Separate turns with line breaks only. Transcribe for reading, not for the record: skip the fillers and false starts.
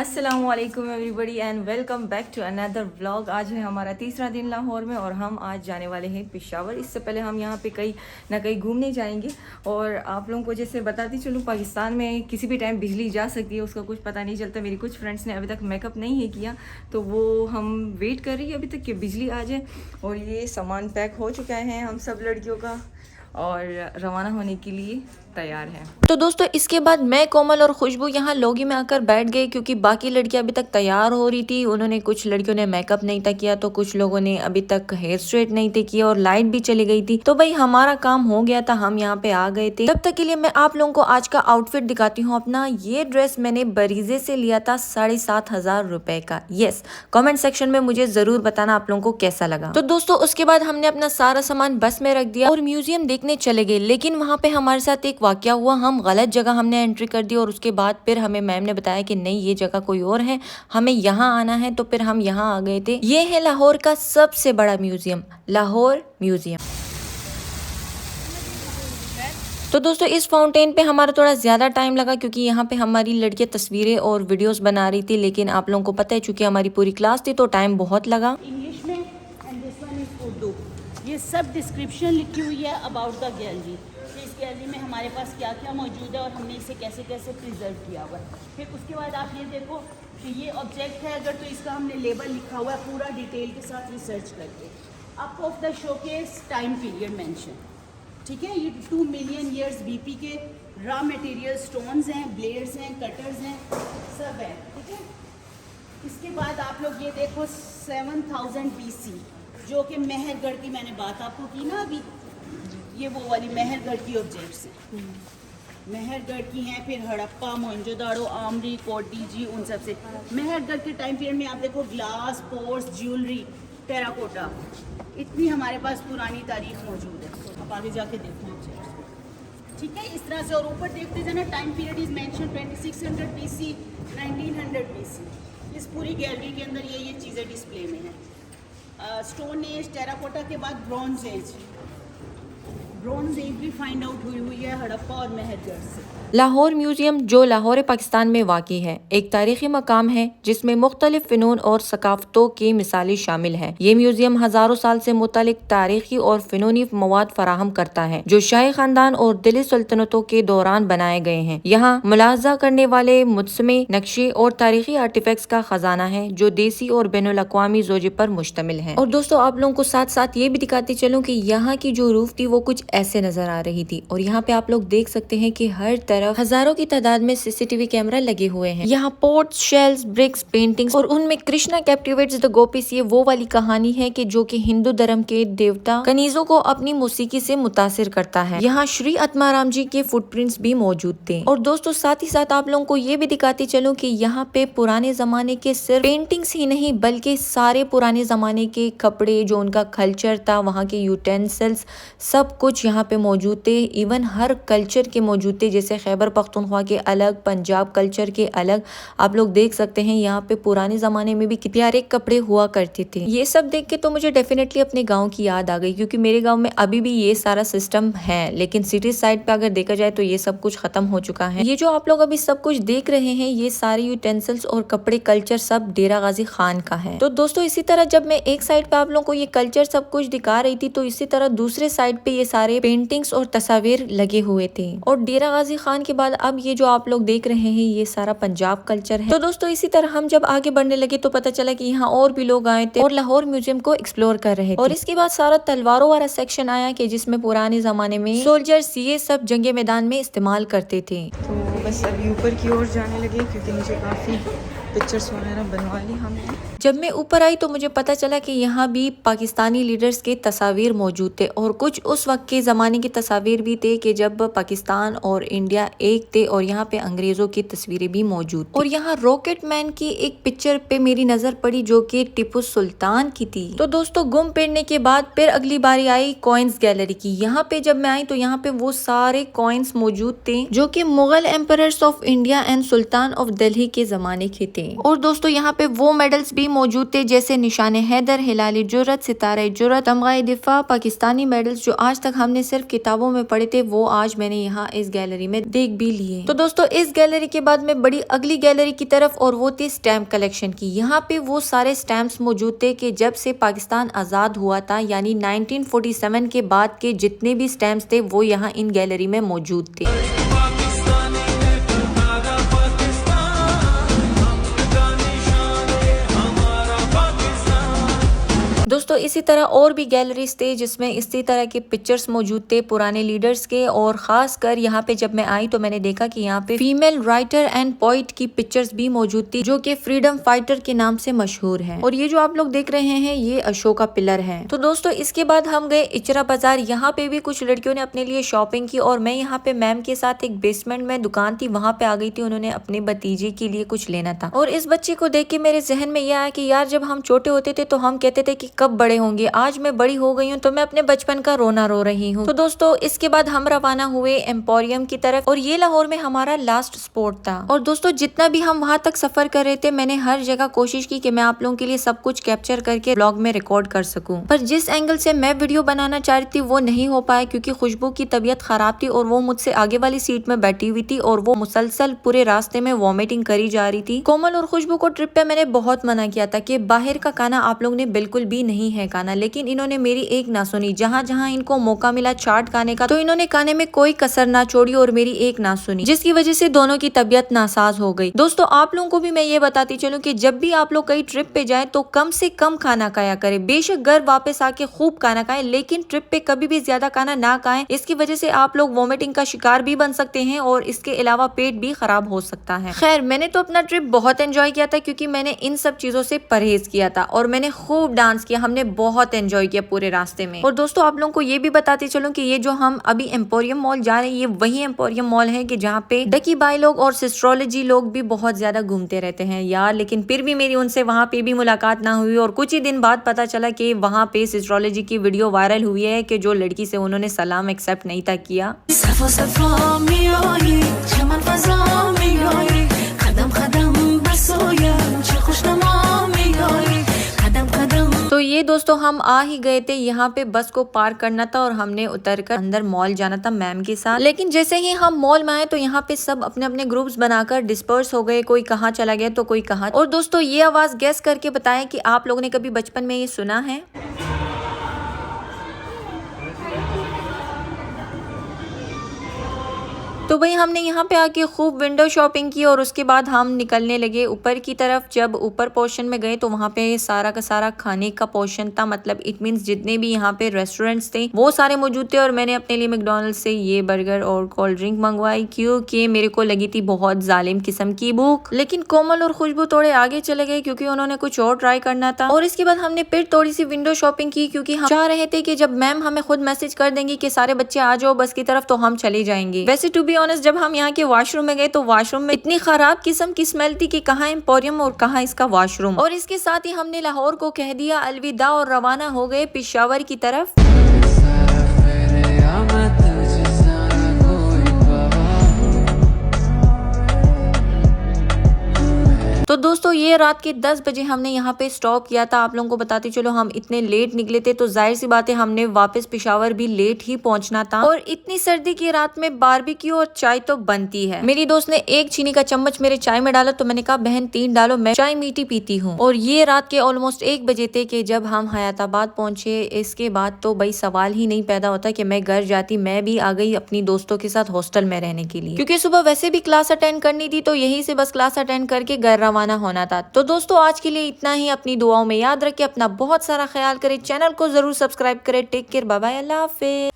अस्सलामुअलैकुम everybody and welcome back to another vlog. आज है हमारा तीसरा दिन लाहौर में और हम आज जाने वाले हैं पेशावर। इससे पहले हम यहाँ पे कहीं ना कहीं घूमने जाएंगे और आप लोगों को जैसे बताती चलूँ, पाकिस्तान में किसी भी टाइम बिजली जा सकती है, उसका कुछ पता नहीं चलता। मेरी कुछ फ्रेंड्स ने अभी तक मेकअप नहीं है किया, तो वो हम वेट कर रही है अभी तक कि बिजली आ जाए। और ये सामान पैक हो चुका है हम सब लड़कियों का और रवाना होने के लिए तैयार है।
तो दोस्तों इसके बाद मैं, कोमल और खुशबू यहाँ लॉगी में आकर बैठ गए क्योंकि बाकी लड़कियां अभी तक तैयार हो रही थी। उन्होंने कुछ लड़कियों ने मेकअप नहीं था किया, तो कुछ लोगों ने अभी तक हेयर स्ट्रेट नहीं थे किया और लाइट भी चली गई थी। तो भाई हमारा काम हो गया था, हम यहाँ पे आ गए थे। तब तक के लिए मैं आप लोगों को आज का आउटफिट दिखाती हूँ अपना। ये ड्रेस मैंने बरीजे से लिया था 7,500 रुपए का। यस, कॉमेंट सेक्शन में मुझे जरूर बताना आप लोगों को कैसा लगा। तो दोस्तों उसके बाद हमने अपना सारा सामान बस में रख दिया और म्यूजियम देखने चले गए। लेकिन वहाँ पे हमारे साथ एक वाकया हुआ, हम गलत जगह हमने एंट्री कर दी और उसके बाद फिर हमें मैम ने बताया कि नहीं ये जगह कोई और है, हमें यहाँ आना है। तो फिर हम यहाँ आ गए थे। ये है लाहौर का सबसे बड़ा म्यूजियम, लाहौर म्यूजियम। तो दोस्तों इस फाउंटेन पे हमारा थोड़ा ज्यादा टाइम लगा क्योंकि यहाँ पे हमारी लड़कियां तस्वीरें और वीडियोस बना रही थी। लेकिन आप लोगों को पता है चूंकि हमारी पूरी क्लास थी तो टाइम बहुत लगा।
इंग्लिश में and this one is Urdu. ये सब डिस्क्रिप्शन लिखी हुई है अबाउट द गैलरी, कि इस गैलरी में हमारे पास क्या क्या मौजूद है और हमने इसे कैसे कैसे प्रिजर्व किया हुआ है। फिर उसके बाद आप ये देखो कि ये ऑब्जेक्ट है अगर, तो इसका हमने लेबल लिखा हुआ है पूरा डिटेल के साथ रिसर्च करके। Up of the showcase time period mention, ठीक है। ये 2 मिलियन ईयर्स बीपी के रॉ मटेरियल स्टोन्स हैं, ब्लेड्स हैं, कटर्स हैं, सब है, ठीक है। इसके बाद आप लोग ये देखो 7000 BC, जो कि मेहरगढ़ की मैंने बात आपको की ना अभी, ये वो वाली मेहरगढ़ की ऑब्जेक्ट्स हैं, मेहरगढ़ की हैं। फिर हड़प्पा, मोहनजोदाड़ो, आमरी, कोटीजी, उन सब से मेहरगढ़ के टाइम पीरियड में आप देखो ग्लास, पोर्स, ज्वेलरी, टेराकोटा, इतनी हमारे पास पुरानी तारीख मौजूद है। आप आगे जाके देखो ऑब्जेक्ट्स, ठीक है, इस तरह से। और ऊपर देखते जाना time period is mention 2600 BC, 1900 BC। इस पूरी गैलरी के अंदर ये चीज़ें डिस्प्ले में हैं। स्टोन एज, टेराकोटा के बाद ब्रॉन्ज एज, ब्रॉन्ज एज भी फाइंड आउट हुई है हड़प्पा और मेहरगढ़ से।
लाहौर म्यूजियम जो लाहौर पाकिस्तान में वाक़ई है, एक तारीखी मकाम है जिसमें मुख्तलिफ फ़नून और सकाफ़तों की मिसालें शामिल हैं। ये म्यूजियम हज़ारों साल से मुतालिक तारीखी और फ़नूनी मवाद फराहम करता है जो शाही ख़ानदान और दिल्ली सल्तनतों के दौरान बनाए गए हैं। यहाँ मुलाहजा करने वाले मुजस्समे, नक्शे और तारीखी आर्टिफैक्ट्स का खजाना है जो देसी और बैनुल अक़वामी ज़ोजे पर मुश्तमिल है। और दोस्तों आप लोगों को साथ साथ ये भी दिखाती चलूँ कि यहाँ की जो रूफ थी वो कुछ ऐसे नजर आ रही थी। और यहाँ पे आप लोग देख सकते हैं कि हर तरफ हजारों की तादाद में CCTV कैमरा लगे हुए हैं। यहाँ पोर्ट्स, शेल्स, ब्रिक्स, पेंटिंग्स और उनमें कृष्णा कैप्टिवेट्स द गोपीस, ये वो वाली कहानी है कि जो कि हिंदू धर्म के देवता कनीजों को अपनी मौसीकी से मुतासिर करता है। यहाँ श्री आत्माराम जी के फुटप्रिंट्स भी मौजूद थे। और दोस्तों साथ ही साथ आप लोगों को ये भी दिखाती चलूं कि यहाँ पे पुराने जमाने के सिर्फ पेंटिंग्स ही नहीं बल्कि सारे पुराने जमाने के कपड़े, जो उनका कल्चर था, वहाँ के यूटेंसिल्स, सब कुछ यहाँ पे मौजूद थे। इवन हर कल्चर के मौजूद थे, जैसे खैबर पख्तूनख्वा के अलग, पंजाब कल्चर के अलग। आप लोग देख सकते हैं यहाँ पे पुराने जमाने में भी कितने प्यारे कपड़े हुआ करते थे। ये सब देख के तो मुझे डेफिनेटली अपने गांव की याद आ गई क्योंकि मेरे गांव में अभी भी ये सारा सिस्टम है। लेकिन सिटी साइड पे अगर देखा जाए तो ये सब कुछ खत्म हो चुका है। ये जो आप लोग अभी सब कुछ देख रहे हैं, ये सारे यूटेंसिल्स और कपड़े, कल्चर सब डेरा गाजी खान का है। तो दोस्तों इसी तरह जब मैं एक साइड पे आप लोगों को ये कल्चर सब कुछ दिखा रही थी, तो इसी तरह दूसरे साइड पे ये सारे पेंटिंग्स और तस्वीर लगे हुए थे। और डेरा गाजी खान के बाद अब ये जो आप लोग देख रहे हैं ये सारा पंजाब कल्चर है। तो दोस्तों इसी तरह हम जब आगे बढ़ने लगे तो पता चला कि यहाँ और भी लोग आए थे और लाहौर म्यूजियम को एक्सप्लोर कर रहे थे। और इसके बाद सारा तलवारों वाला सेक्शन आया कि जिसमें पुराने जमाने में सोल्जर्स ये सब जंगे मैदान में इस्तेमाल करते थे।
तो बस अभी ऊपर की ओर जाने लगे क्योंकि मुझे काफ़ी पिक्चर्स वगैरह बनवा ली हमने।
जब मैं ऊपर आई तो मुझे पता चला कि यहाँ भी पाकिस्तानी लीडर्स के तस्वीर मौजूद थे और कुछ उस वक्त के ज़माने की तस्वीर भी थे कि जब पाकिस्तान और इंडिया एक थे। और यहाँ पे अंग्रेज़ों की तस्वीरें भी मौजूद थी। और यहाँ रॉकेट मैन की एक पिक्चर पे मेरी नज़र पड़ी जो कि टिप्पू सुल्तान की थी। तो दोस्तों घूम फिरने के बाद फिर अगली बारी आई कॉइन्स गैलरी की। यहाँ पे जब मैं आई तो यहाँ पे वो सारे कॉइन्स मौजूद थे जो कि Mughal emperors of India and sultan of Delhi के जमाने के थे। और दोस्तों यहाँ पे वो मेडल्स भी मौजूद थे जैसे निशान हैदर, हिलाल जुर्रत, सितारे जुर्रत, तमगाए दिफा, पाकिस्तानी मेडल्स जो आज तक हमने सिर्फ किताबों में पढ़े थे, वो आज मैंने यहाँ इस गैलरी में देख भी लिए। तो दोस्तों इस गैलरी के बाद में बड़ी अगली गैलरी की तरफ, और वो थी स्टैम्प कलेक्शन की। यहाँ पे वो सारे स्टैम्प्स मौजूद थे कि जब से पाकिस्तान आजाद हुआ था, यानी 1947 के बाद के जितने भी स्टैम्प्स थे वो यहाँ इन गैलरी में मौजूद थे। दोस्तों इसी तरह और भी गैलरीज थे जिसमें इसी तरह के पिक्चर्स मौजूद थे पुराने लीडर्स के, और खास कर यहाँ पे जब मैं आई तो मैंने देखा कि यहाँ पे फीमेल राइटर एंड पोइट की पिक्चर्स भी मौजूद थी जो कि फ्रीडम फाइटर के नाम से मशहूर है। और ये जो आप लोग देख रहे हैं ये अशोका पिलर है। तो दोस्तों इसके बाद हम गए इचरा बाजार। यहाँ पे भी कुछ लड़कियों ने अपने लिए शॉपिंग की, और मैं यहाँ पे मैम के साथ एक बेसमेंट में दुकान थी वहाँ पे आ गई थी। उन्होंने अपने भतीजे के लिए कुछ लेना था, और इस बच्चे को देख के मेरे जहन में यह आया कि यार जब हम छोटे होते थे तो हम कहते थे कि कब बड़े होंगे। आज मैं बड़ी हो गई हूँ तो मैं अपने बचपन का रोना रो रही हूँ। तो दोस्तों इसके बाद हम रवाना हुए एम्पोरियम की तरफ, और ये लाहौर में हमारा लास्ट स्पॉट था। और दोस्तों जितना भी हम वहाँ तक सफर कर रहे थे, मैंने हर जगह कोशिश की कि मैं आप लोगों के लिए सब कुछ कैप्चर करके ब्लॉग में रिकॉर्ड कर सकूं। पर जिस एंगल से मैं वीडियो बनाना चाह रही थी वो नहीं हो पाया, क्योंकि खुशबू की तबीयत खराब थी और वो मुझसे आगे वाली सीट में बैठी हुई थी, और वो मुसलसल पूरे रास्ते में वॉमिटिंग करी जा रही थी। कोमल और खुशबू को ट्रिप पे मैंने बहुत मना किया था कि बाहर का खाना आप लोग ने बिल्कुल भी नहीं है खाना, लेकिन इन्होंने मेरी एक ना सुनी। जहाँ जहाँ इनको मौका मिला चाट खाने का तो इन्होंने खाने में कोई कसर ना छोड़ी और मेरी एक ना सुनी, जिसकी वजह से दोनों की तबीयत नासाज हो गई। दोस्तों आप लोगों को भी मैं ये बताती चलूं कि जब भी आप लोग कहीं ट्रिप पे जाएं तो कम से कम खाना खाया करें। बेशक घर वापस आके खूब खाना खाएं, लेकिन ट्रिप पे कभी भी ज्यादा खाना ना खाएं। इसकी वजह से आप लोग वॉमिटिंग का शिकार भी बन सकते हैं, और इसके अलावा पेट भी खराब हो सकता है। खैर मैंने तो अपना ट्रिप बहुत एंजॉय किया था, क्योंकि मैंने इन सब चीजों से परहेज किया था, और मैंने खूब डांस किया। हमने बहुत एंजॉय किया पूरे रास्ते में। और दोस्तों आप लोगों को ये भी बताते चलूं कि ये जो हम अभी एम्पोरियम मॉल जा रहे हैं, ये वही एम्पोरियम मॉल है कि जहाँ पे डकी बाई लोग और सिस्ट्रोलॉजी लोग भी बहुत ज्यादा घूमते रहते हैं यार। लेकिन फिर भी मेरी उनसे वहाँ पे भी मुलाकात ना हुई, और कुछ ही दिन बाद पता चला कि वहाँ पे सिस्ट्रोलॉजी की वीडियो वायरल हुई है कि जो लड़की से उन्होंने सलाम एक्सेप्ट नहीं था किया। तो ये दोस्तों हम आ ही गए थे, यहाँ पे बस को पार्क करना था और हमने उतरकर अंदर मॉल जाना था मैम के साथ। लेकिन जैसे ही हम मॉल में आए तो यहाँ पे सब अपने अपने ग्रुप्स बनाकर डिस्पर्स हो गए, कोई कहाँ चला गया तो कोई कहाँ। और दोस्तों ये आवाज गेस करके बताएं कि आप लोगों ने कभी बचपन में ये सुना है। तो भाई हमने यहाँ पे आके खूब विंडो शॉपिंग की, और उसके बाद हम निकलने लगे ऊपर की तरफ। जब ऊपर पोर्शन में गए तो वहाँ पे सारा का सारा खाने का पोर्शन था, मतलब इट मींस जितने भी यहाँ पे रेस्टोरेंट्स थे वो सारे मौजूद थे। और मैंने अपने लिए मैकडॉनल्ड से ये बर्गर और कोल्ड ड्रिंक मंगवाई, क्योंकि मेरे को लगी थी बहुत जालिम किस्म की भूख। लेकिन कोमल और खुशबू थोड़े आगे चले गए क्योंकि उन्होंने कुछ और ट्राई करना था। और इसके बाद हमने फिर थोड़ी सी विंडो शॉपिंग की, क्योंकि हम चाह रहे थे कि जब मैम हमें खुद मैसेज कर देंगी कि सारे बच्चे आ जाओ बस की तरफ तो हम चले जाएंगे। वैसे टू बी ऑनेस्ट जब हम यहाँ के वॉशरूम में गए तो वॉशरूम में इतनी खराब किस्म की स्मेल थी कि कहाँ एम्पोरियम और कहाँ इसका वॉशरूम। और इसके साथ ही हमने लाहौर को कह दिया अलविदा और रवाना हो गए पेशावर की तरफ। तो दोस्तों ये रात के 10 बजे हमने यहाँ पे स्टॉप किया था। आप लोगों को बताते चलो हम इतने लेट निकले थे तो जाहिर सी बात है हमने वापस पेशावर भी लेट ही पहुंचना था। और इतनी सर्दी की रात में बारबेक्यू और चाय तो बनती है। मेरी दोस्त ने 1 चीनी का चम्मच मेरे चाय में डाला तो मैंने कहा बहन 3 डालो, मैं चाय मीठी पीती हूँ। और ये रात के ऑलमोस्ट 1 बजे थे कि जब हम हयाताबाद पहुंचे। इसके बाद तो भाई सवाल ही नहीं पैदा होता कि मैं घर जाती। मैं भी आ गई अपनी दोस्तों के साथ हॉस्टल में रहने के लिए, क्योंकि सुबह वैसे भी क्लास अटेंड करनी थी तो यही से बस क्लास अटेंड करके घर रवाना होना था। तो दोस्तों आज के लिए इतना ही। अपनी दुआओं में याद रखें, अपना बहुत सारा ख्याल करें, चैनल को जरूर सब्सक्राइब करें। टेक केयर, बाय बाय, अल्लाह हाफिज।